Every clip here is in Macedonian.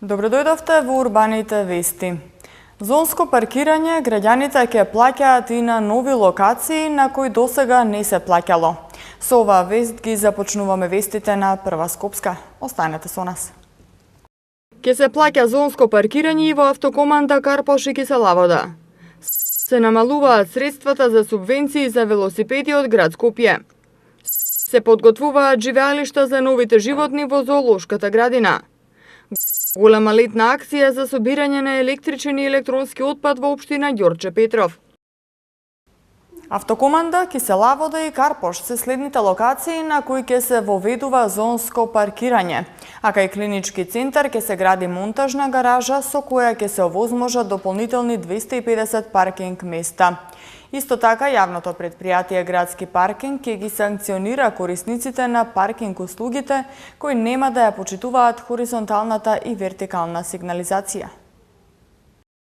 Добро дојдовте во урбаните вести. Зонско паркирање граѓаните ќе плаќаат и на нови локации на кои досега не се плаќало. Со оваа вест ги започнуваме вестите на Прва Скопска. Останете со нас. Ќе се плаќа зонско паркирање и во автокоманда Карпош и Киселавода. Се намалуваат средствата за субвенции за велосипеди од град Скопје. Се подготвуваат живеалишта за новите животни во зоолошката градина. Голема летна акција за собирање на електричен и електронски отпад во општина Ѓорче Петров. Автокоманда Киселавода и Карпош се следните локации на кои ќе се воведува зонско паркирање, а кај клинички центар ќе се гради монтажна гаража со која ќе се овозможат дополнителни 250 паркинг места. Исто така, јавното предпријатие Градски паркинг ќе ги санкционира корисниците на паркинг услугите кои нема да ја почитуваат хоризонталната и вертикална сигнализација.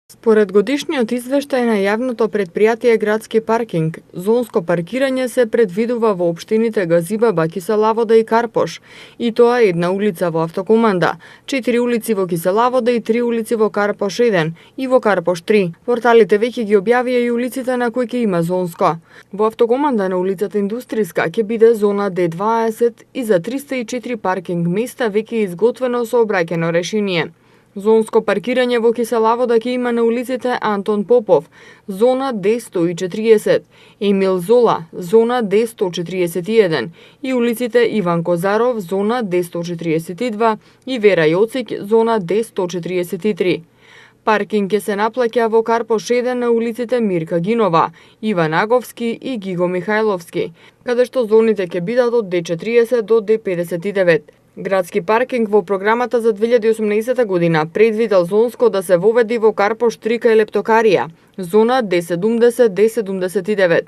Според годишниот извештај на јавното предпријатие Градски паркинг, зонско паркирање се предвидува во општините Газибаба, Киселавода и Карпош, и тоа е една улица во автокоманда, 4 улици во Киселавода и 3 улици во Карпош 1 и во Карпош 3. Порталите веќе ги објавија и улиците на кои ќе има зонско. Во автокоманда на улицата Индустријска ќе биде зона Д20 и за 304 паркинг места веќе е изготвено сообраќајно решение. Зонско паркирање во Киселавода ќе има на улиците Антон Попов, зона Д140, Емил Зола, зона Д141 и улиците Иван Козаров, зона Д142 и Вера Јоцик, зона Д143. Паркинг ќе се наплаќа во Карпош 1 на улиците Мирка Гинова, Иван Аговски и Гиго Михајловски, каде што зоните ќе бидат од Д40 до Д59. Градски паркинг во програмата за 2018 година предвидел зонско да се воведи во Карпош 3 кај Лептокарија, зона Д70-Д79.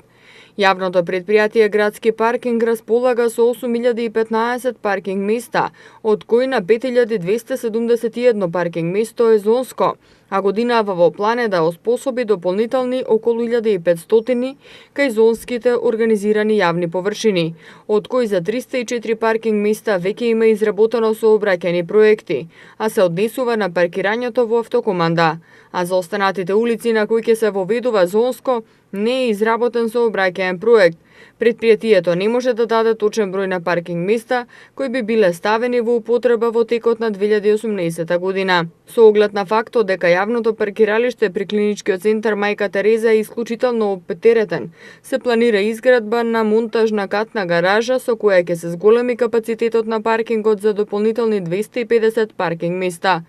Јавното предпријатие Градски паркинг располага со 8015 паркинг места, од кои на 5271 паркинг место е зонско, а годинава во план е да оспособи дополнителни околу 1500 кај зонските организирани јавни површини, од кои за 304 паркинг места веќе има изработено сообраќајни проекти, а се однесува на паркирањето во автокоманда, а за останатите улици на кои ќе се воведува зонско не е изработен сообраќајен проект. Предпријатието не може да даде точен број на паркинг места кои би биле ставени во употреба во текот на 2018 година. Со оглед на фактот дека јавното паркиралиште при клиничкиот центар Мајка Тереза е исклучително оптеретен, се планира изградба на монтажна катна гаража со која ќе се зголеми капацитетот на паркингот за дополнителни 250 паркинг места.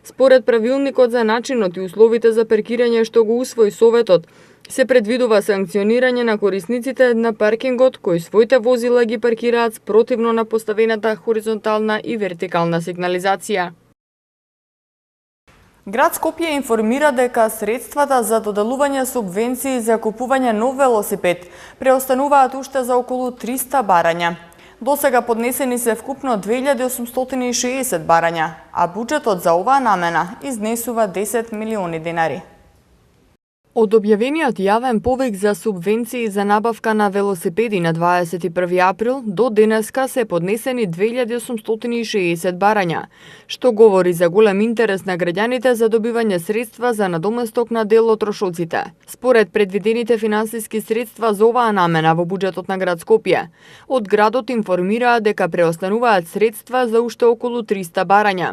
Според правилникот за начинот и условите за паркирање што го усвои Советот, се предвидува санкционирање на корисниците на паркингот кои своите возила ги паркираат спротивно на поставената хоризонтална и вертикална сигнализација. Град Скопје информира дека средствата за доделување субвенции за купување нов велосипед преостануваат уште за околу 300 барања. Досега поднесени се вкупно 2860 барања, а буџетот за оваа намена изнесува 10 милиони денари. Од објавениот јавен повик за субвенции за набавка на велосипеди на 21 април до денеска се поднесени 2860 барања, што говори за голем интерес на граѓаните за добивање средства за надоместок на дел од трошоците. Според предвидените финансиски средства за оваа намена во буџетот на град Скопје, од градот информираат дека преостануваат средства за уште околу 300 барања.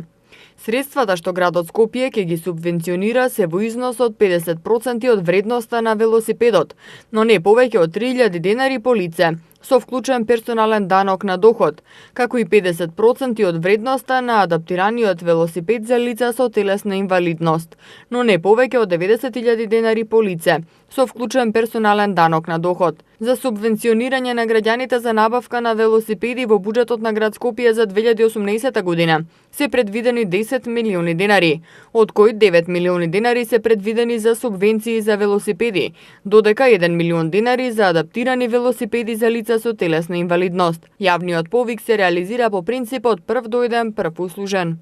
Средствата што градот Скопје ќе ги субвенционира се во износ од 50% од вредноста на велосипедот, но не повеќе од 3000 денари по лице, со вклучен персонален данок на доход, како и 50% од вредноста на адаптираниот велосипед за лица со телесна инвалидност, но не повеќе од 90.000 денари по лице, со вклучен персонален данок на доход. За субвенционирање на граѓаните за набавка на велосипеди во буџетот на град Скопје за 2018 година се предвидени 10 милиони денари, од кои 9 милиони денари се предвидени за субвенции за велосипеди, додека 1 милион денари за адаптирани велосипеди за лица со телесна инвалидност. Јавниот повик се реализира по принципот прв дојден, прв услужен.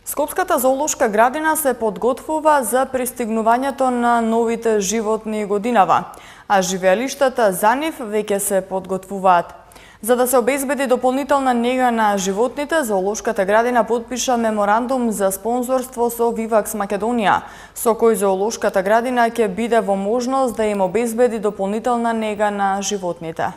Скопската зоолошка градина се подготвува за пристигнувањето на новите животни годинава, а живеалиштата за нив веќе се подготвуваат. За да се обезбеди дополнителна нега на животните, Зоолошката градина подпиша меморандум за спонзорство со Vivax Македонија, со кој Зоолошката градина ќе биде во можност да им обезбеди дополнителна нега на животните.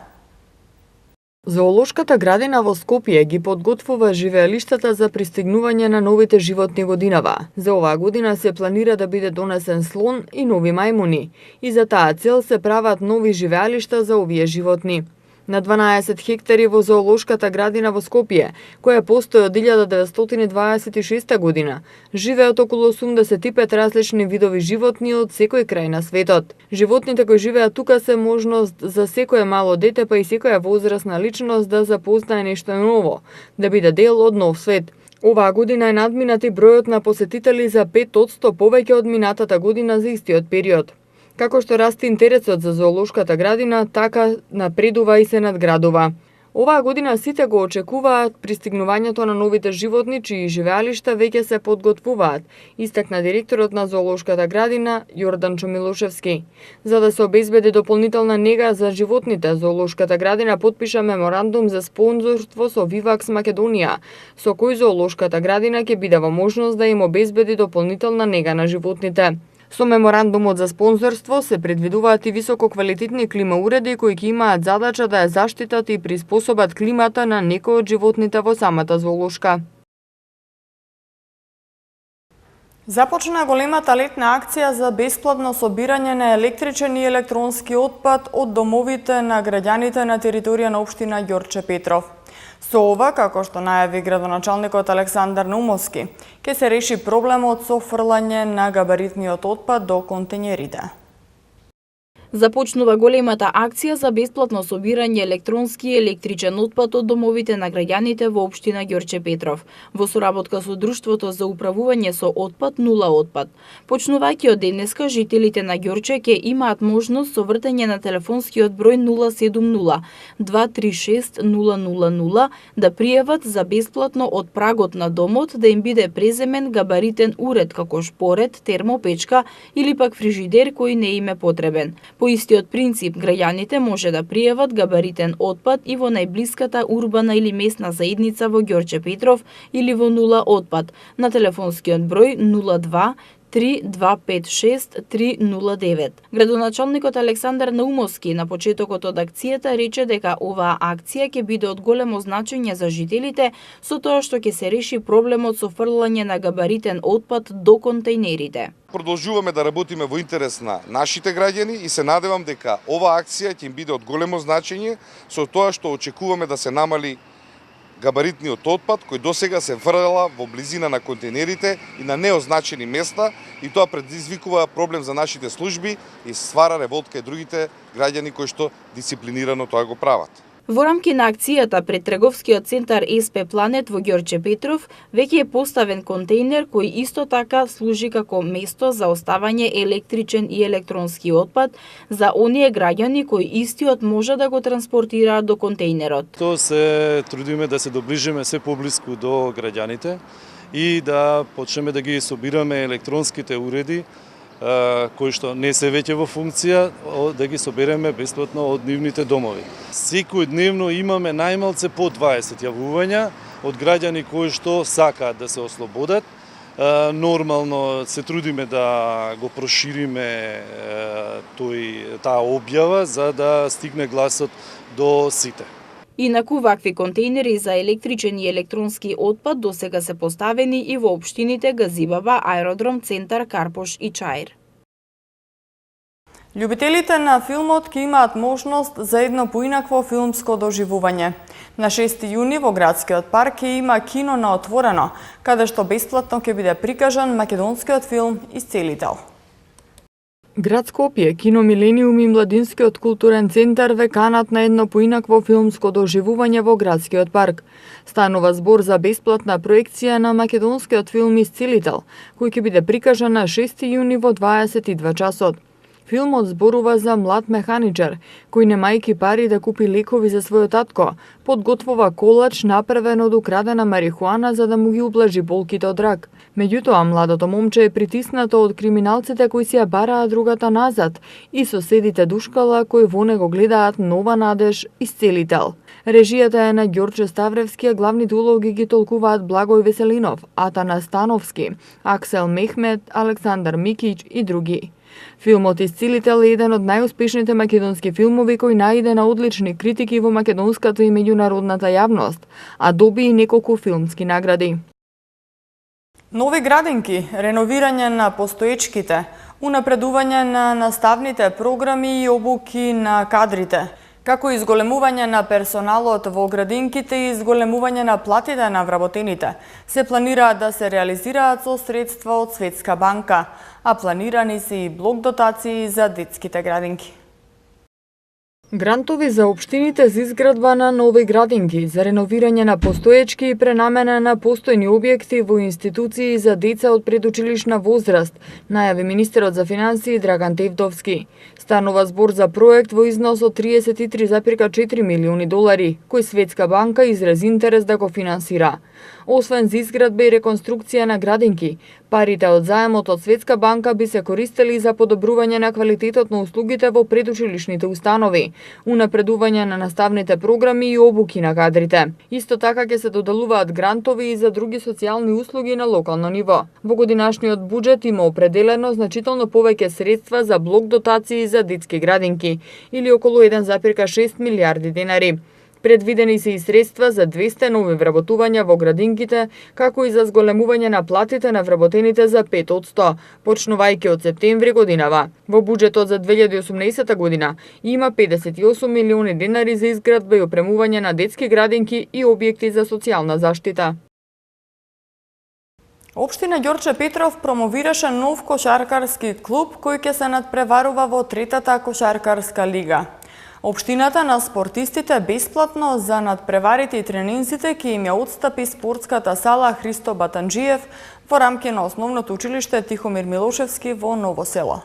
Зоолошката градина во Скопје ги подготвува живеалиштата за пристигнување на новите животни годинава. За оваа година се планира да биде донесен слон и нови мајмуни, и за таа цел се прават нови живеалишта за овие животни. На 12 хектари во Зоолошката градина во Скопје, која постои од 1926 година, живеат околу 85 различни видови животни од секој крај на светот. Животните кои живеат тука се можност за секое мало дете па и секоја возрастна личност да запознае нешто ново, да биде дел од нов свет. Оваа година е надминат и бројот на посетители за 5% повеќе од минатата година за истиот период. Како што расте интересот за Зоолошката градина, така напредува и се надградува. Оваа година сите го очекуваат пристигнувањето на новите животни, чии живеалишта веќе се подготвуваат, истакна директорот на Зоолошката градина Јордан Чомилошевски. За да се обезбеди дополнителна нега за животните, Зоолошката градина подпиша меморандум за спонзорство со Vivax Македонија, со кој Зоолошката градина ќе биде во можност да им обезбеди дополнителна нега на животните. Со меморандумот за спонзорство се предвидуваат и висококвалитетни клима уреди кои ќе имаат задача да ја заштитат и приспособат климата на некои од животните во самата зоолошка. Започна големата летна акција за бесплатно собирање на електричен и електронски отпад од домовите на граѓаните на територија на општина Ѓорче Петров. Со ова, како што најави градоначалникот Александар Наумовски, ќе се реши проблемот со фрлање на габаритниот отпад до контењерите. Започнува големата акција за бесплатно собирање електронски и електричен отпад од домовите на граѓаните во општина Ѓорче Петров, во соработка со Друштвото за управување со отпад Нула отпад. Почнувајќи од денеска, жителите на Ѓорче ќе имаат можност со вртење на телефонскиот број 070 236 000 да пријават за бесплатно од прагот на домот да им биде преземен габаритен уред како шпорет, термопечка или пак фрижидер кој не им е потребен. По истиот принцип, граѓаните може да пријават габаритен отпад и во најблиската урбана или местна заедница во Ѓорче Петров или во Нула отпад на телефонскиот број 02 3256 309. Градоначалникот Александар Наумовски на почетокот од акцијата рече дека оваа акција ќе биде од големо значење за жителите со тоа што ќе се реши проблемот со фрлање на габаритен отпад до контејнерите. Продолжуваме да работиме во интерес на нашите граѓани и се надевам дека оваа акција ќе им биде од големо значење со тоа што очекуваме да се намали габаритниот отпад кој досега се фрла во близина на контејнерите и на неозначени места и тоа предизвикува проблем за нашите служби и ствара револт кај другите граѓани кои што дисциплинирано тоа го прават. Во рамки на акцијата пред трговскиот центар СП Планет во Ѓорче Петров веќе е поставен контејнер кој исто така служи како место за оставање електричен и електронски отпад за оние граѓани кои истиот може да го транспортираат до контејнерот. Тоа се трудиме да се доближиме се поблиску до граѓаните и да почнеме да ги собираме електронските уреди кои што не се веќе во функција, да ги собереме бесплатно од нивните домови. Секој дневно имаме најмалце по 20 јавувања од граѓани кои што сакаат да се ослободат. Нормално се трудиме да го прошириме таа објава за да стигне гласот до сите. Инаку вакви контејнери за електричен и електронски отпад досега се поставени и во општините Газибаба, Аеродром, Центар, Карпош и Чаир. Љубителите на филмот ќе имаат можност за едно поинакво филмско доживување. На 6 јуни во градскиот парк ќе има кино на отворено, каде што бесплатно ќе биде прикажан македонскиот филм Исцелител. Град Скопје, Кино Милениум и Младинскиот културен центар ве канат на едно поинакво филмско доживување во градскиот парк. Станува збор за бесплатна проекција на македонскиот филм Исцелител, кој ќе биде прикажан на 6 јуни во 22 часот. Филмот зборува за млад механичар, кој немајки пари да купи лекови за својот татко, подготвува колач направен од украдена марихуана за да му ги ублажи болките од рак. Меѓутоа, младото момче е притиснато од криминалците кои си ја бараат другата назад и соседите душкала кои во него гледаат нова надеж и исцелител. Режијата е на Ѓорче Ставревски, а главните улоги ги толкуваат Благој Веселинов, Атана Становски, Аксел Мехмет, Александар Микич и други. Филмот Исцелител е еден од најуспешните македонски филмови кој најде на одлични критики во македонската и меѓународната јавност, а доби и неколку филмски награди. Нови градинки, реновирање на постоечките, унапредување на наставните програми и обуки на кадрите, како и изголемување на персоналот во градинките и изголемување на платите на вработените, се планираат да се реализираат со средства од Светска банка, а планирани се и блок дотации за детските градинки. Грантови за општините за изградба на нови градинки, за реновирање на постоечки и пренамена на постојни објекти во институции за деца од предучилишна возраст, најави министерот за финансии Драган Тевдовски. Станува збор за проект во износ од 33,4 милиони долари, кој Светска банка изрази интерес да го финансира. Освен за изградба и реконструкција на градинки, парите од заемот од Светска банка би се користели за подобрување на квалитетот на услугите во предучилишните установи, унапредување на наставните програми и обуки на кадрите. Исто така ќе се доделуваат грантови и за други социјални услуги на локално ниво. Во годинашниот буџет има определено значително повеќе средства за блок дотации за детски градинки, или околу 1,6 милиарди денари. Предвидени се и средства за 200 нови вработувања во градинките, како и за зголемување на платите на вработените за 5%, почнувајќи од септември годинава. Во буџетот за 2018 година има 58 милиони денари за изградба и опремување на детски градинки и објекти за социјална заштита. Општина Ѓорче Петров промовираше нов кошаркарски клуб кој ќе се надпреварува во третата кошаркарска лига. Општината на спортистите бесплатно за надпреварите и тренинзите ќе им ја отстапи спортската сала Христо Батанџиев во рамки на основното училиште Тихомир Милошевски во Ново село.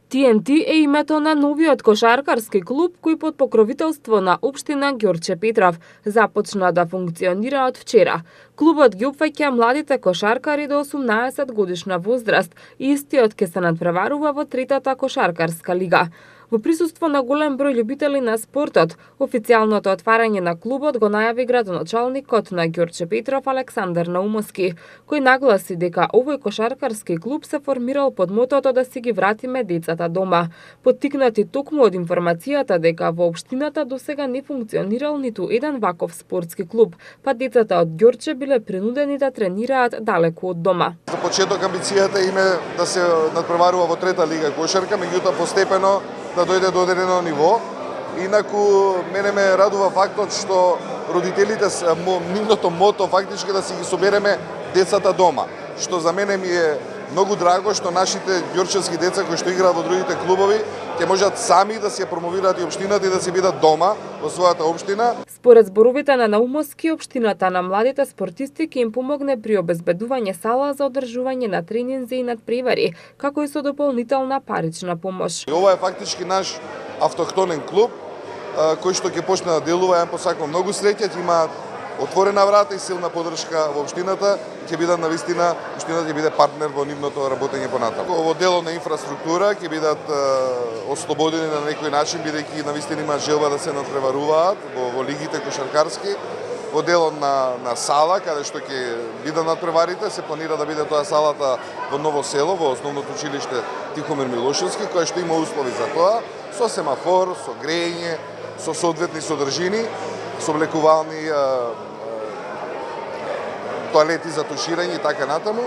TNT е името на новиот кошаркарски клуб кој под покровителство на општина Ѓорче Петров започна да функционира од вчера. Клубот ги опфаќа младите кошаркари до 18 годишна возраст и истиот ќе се надпреварува во третата кошаркарска лига. Во присуство на голем број љубители на спортот, официјалното отварање на клубот го најави градоначалникот на Ѓорче Петров Александар Наумовски, кој нагласи дека овој кошаркарски клуб се формирал под мотото да си ги вратиме децата дома, поттикнати токму од информацијата дека во општината досега не функционирал ниту еден ваков спортски клуб, па децата од Ѓорче биле принудени да тренираат далеку од дома. За почеток амбицијата им е да се надпреварува во трета лига кошарка, меѓутоа постепено да дојде до одредено ниво. Инаку мене ме радува фактот што родителите нивното мото фактички да си ги собереме децата дома, што за мене ми е многу драго што нашите ѓорчевски деца кои што играат во другите клубови ќе можат сами да се промовираат и општината и да се бидат дома во својата општина. Според зборовите на Наумовски, општината на младите спортисти ќе им помогне при обезбедување сала за одржување на тренинзи и надпревари, како и со дополнителна парична помош. Ова е фактички наш автохтонен клуб кој што ќе почне да делува. Ја посакувам многу среќа, ќе има отворена врата и силна поддршка во општината, ќе бидат навистина, општината ќе биде партнер во нивното работење понатаму. Во дело на инфраструктура ќе бидат ослободени на некој начин, бидејќи навистина има желба да се надпреваруваат во лигите кошаркарски. Во дело на сала, каде што ќе бидат надпреварите, се планира да биде тоа салата во Ново село, во основното училиште Тихомир Милошевски, која што има услови за тоа, со семафор, со грејење, со соодветни содржини, со облекувални тоалети за туширање и така натаму.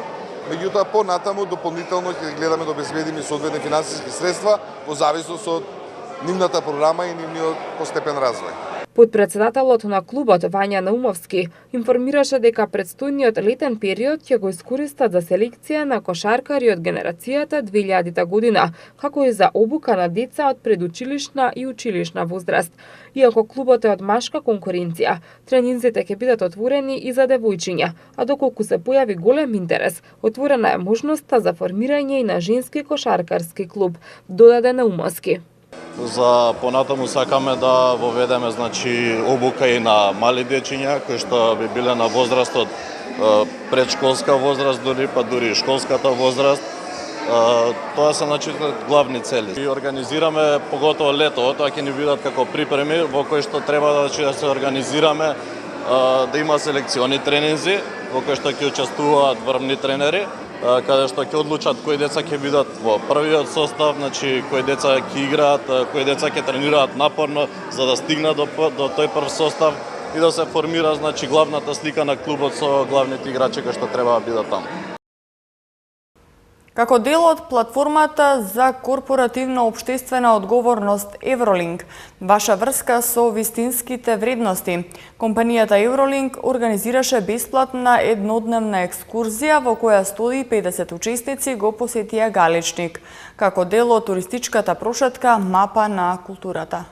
Меѓутоа, понатаму дополнително ќе гледаме да обезбедиме соодветни финансиски средства во зависност од нивната програма и нивниот постепен развој. Подпредседателот на клубот Вања Наумовски информираше дека предстојниот летен период ќе го искористат за селекција на кошаркари од генерацијата 2000 година, како и за обука на деца од предучилишна и училишна возраст. Иако клубот е од машка конкуренција, тренинзите ќе бидат отворени и за девојчиња, а доколку се појави голем интерес, отворена е можноста за формирање и на женски кошаркарски клуб, додаде Наумовски. За понатаму сакаме да воведеме обука и на мали дечиња кои што би биле на возраст од предшколска возраст дури школската возраст. Тоа се главни цели. И организираме поготово лето, тоа ќе ни бидат како припреми во кои што треба да се организираме, да има селекциони тренинзи во кои што ќе учествуваат врвни тренери, каде што ќе одлучат кои деца ќе бидат во првиот состав, кои деца ќе играат, кои деца ќе тренираат напорно за да стигнат до тој прв состав и да се формира главната слика на клубот со главните играчи кои што треба да бидат таму. Како дел од платформата за корпоративна општествена одговорност Евролинк, ваша врска со вистинските вредности, компанијата Евролинк организираше бесплатна еднодневна екскурзија во која 150 учесници го посетија Галичник, како дел од туристичката прошетка Мапа на културата.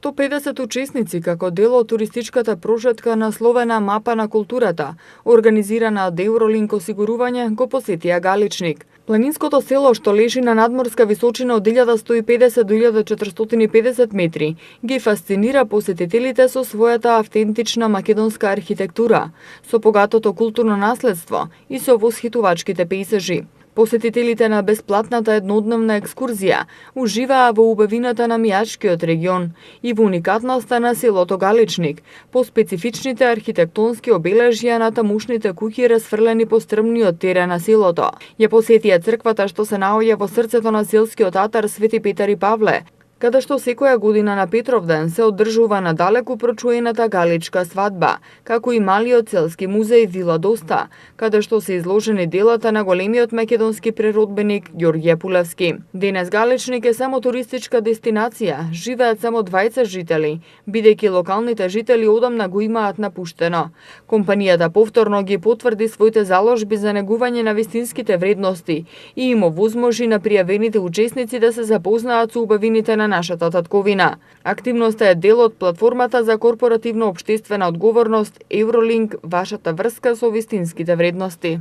150 учесници како дел од туристичката прошетка насловена Мапа на културата, организирана од Евролинк осигурување, го посетија Галичник. Планинското село што лежи на надморска височина од 1150 до 1450 метри, ги фасцинира посетителите со својата автентична македонска архитектура, со богатото културно наследство и со восхитувачките пејзажи. Посетителите на бесплатната еднодневна екскурзија уживаа во убавината на Мијачкиот регион и во уникатноста на селото Галичник, по специфичните архитектонски обележја на тамушните куќи расфрлени по стрмниот терен на селото. Ја посетија црквата што се наоѓа во срцето на селскиот атар Свети Петар и Павле, каде што секоја година на Петровден се одржува надалеку прочуената галичка свадба, како и малиот селски музеј Вила Доста, каде што се изложени делата на големиот македонски преродбеник Ѓорѓе Пулевски. Денес Галичник е само туристичка дестинација, живеат само 20 жители, бидејќи локалните жители одамна го имаат напуштено. Компанијата повторно ги потврди своите заложби за негување на вистинските вредности и им овозможи на пријавените учесници да се запознаат со убавините на нашата татковина. Активноста е дел од платформата за корпоративна општествена одговорност Евролинк, вашата врска со вистинските вредности.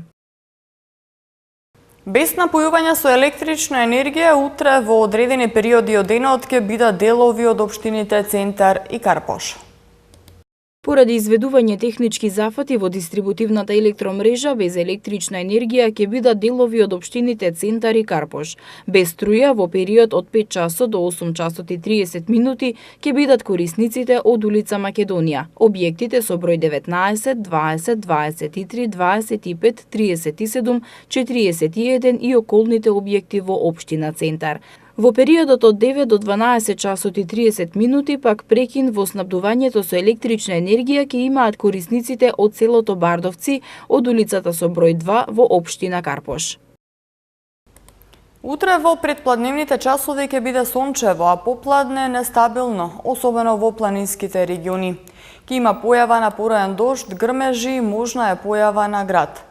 Без напојување со електрична енергија утре во одредени периоди од денот ќе бидат делови од општините Центар и Карпош. Поради изведување технички зафати во дистрибутивната електромрежа, без електрична енергија ќе бидат делови од општините Центар и Карпош. Без струја во период од 5 часот до 8 часот и 30 минути ќе бидат корисниците од улица Македонија. Објектите со број 19, 20, 23, 25, 37, 41 и околните објекти во општина Центар. Во периодот од 9 до 12 часот и 30 минути пак прекин во снабдувањето со електрична енергија ќе имаат корисниците од селото Бардовци од улицата со број 2 во општина Карпош. Утре во предпладневните часови ќе биде сончево, а попладне нестабилно, особено во планинските региони. Ќе има појава на пораен дожд, грмежи и можна е појава на град.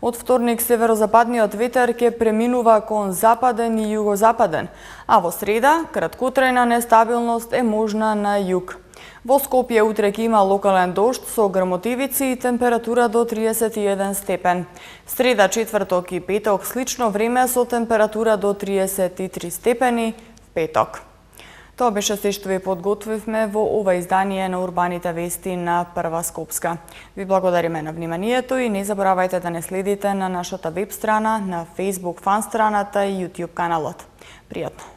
Од вторник северозападниот ветер ќе преминува кон западен и југозападен, а во среда краткотрајна нестабилност е можна на југ. Во Скопје утре ќе има локален дожд со грмотевици и температура до 31 степен. Среда, четврток и петок слично време со температура до 33 степени в петок. Тоа беше се што ви подготвивме во ова издание на Урбаните вести на Прва Скопска. Ви благодариме на вниманието и не заборавајте да не следите на нашата веб страна, на Facebook фан страната и YouTube каналот. Пријатно!